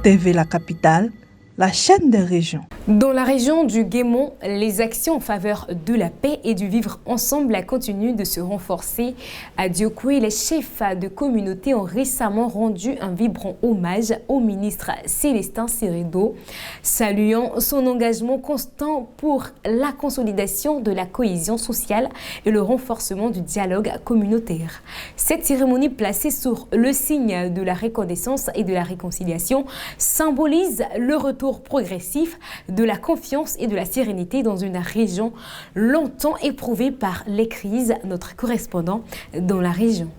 TV La Capitale, la chaîne des régions. Dans la région du Guémont, les actions en faveur de la paix et du vivre ensemble continuent de se renforcer. À Diokoué, les chefs de communauté ont récemment rendu un vibrant hommage au ministre Célestin Ceredo, saluant son engagement constant pour la consolidation de la cohésion sociale et le renforcement du dialogue communautaire. Cette cérémonie placée sur le signe de la reconnaissance et de la réconciliation symbolise le retour progressif de la confiance et de la sérénité dans une région longtemps éprouvée par les crises. Notre correspondant dans la région.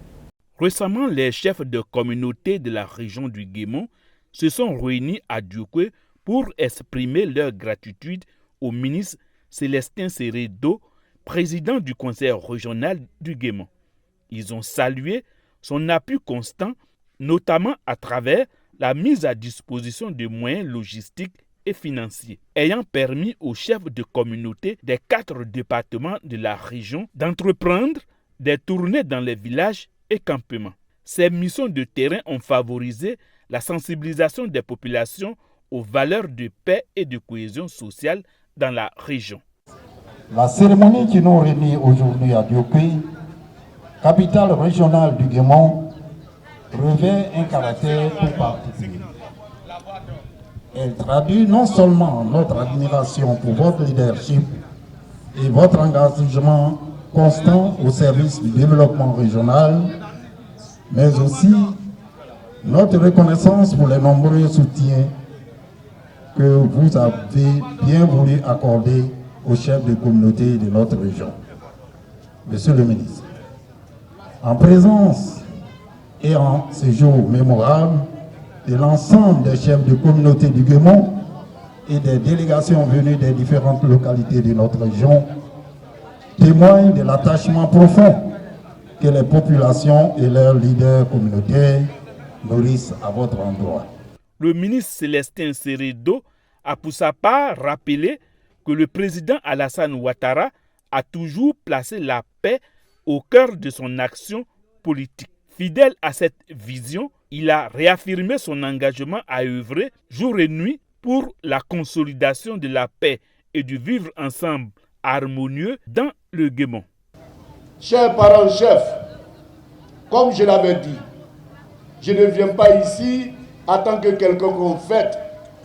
Récemment, les chefs de communauté de la région du Guémont se sont réunis à Diokoué pour exprimer leur gratitude au ministre Célestin Ceredo, président du conseil régional du Guémont. Ils ont salué son appui constant, notamment à travers la mise à disposition de moyens logistiques et financiers, ayant permis aux chefs de communauté des 4 départements de la région d'entreprendre des tournées dans les villages et campements. Ces missions de terrain ont favorisé la sensibilisation des populations aux valeurs de paix et de cohésion sociale dans la région. La cérémonie qui nous réunit aujourd'hui à Diokoué, capitale régionale du Guémont, revêt un caractère tout particulier. Elle traduit non seulement notre admiration pour votre leadership et votre engagement constant au service du développement régional, mais aussi notre reconnaissance pour les nombreux soutiens que vous avez bien voulu accorder aux chefs de communauté de notre région. Monsieur le ministre, en présence et en ce jour mémorable de l'ensemble des chefs de communauté du Guémont et des délégations venues des différentes localités de notre région, témoignent de l'attachement profond que les populations et leurs leaders communautaires nourrissent à votre endroit. Le ministre Célestin Ceredo a pour sa part rappelé que le président Alassane Ouattara a toujours placé la paix au cœur de son action politique. Fidèle à cette vision, il a réaffirmé son engagement à œuvrer jour et nuit pour la consolidation de la paix et du vivre ensemble harmonieux dans le Guémont. Chers parents-chefs, comme je l'avais dit, je ne viens pas ici en tant que quelqu'un qu'on fête,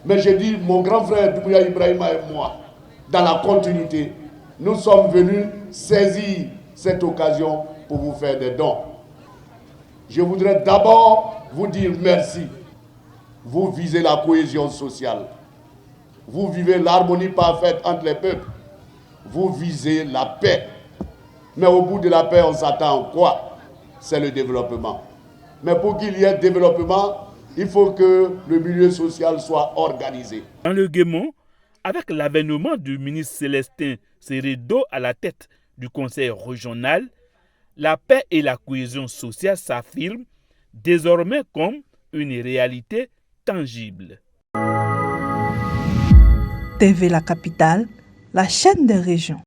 mais je dis mon grand frère Doumbouya Ibrahima et moi, dans la continuité, nous sommes venus saisir cette occasion pour vous faire des dons. Je voudrais d'abord vous dire merci. Vous visez la cohésion sociale. Vous vivez l'harmonie parfaite entre les peuples. Vous visez la paix. Mais au bout de la paix, on s'attend à quoi? C'est le développement. Mais pour qu'il y ait développement, il faut que le milieu social soit organisé. Dans le Guémont, avec l'avènement du ministre Célestin Ceredo à la tête du conseil régional, la paix et la cohésion sociale s'affirment désormais comme une réalité tangible. TV La Capitale, la chaîne des régions.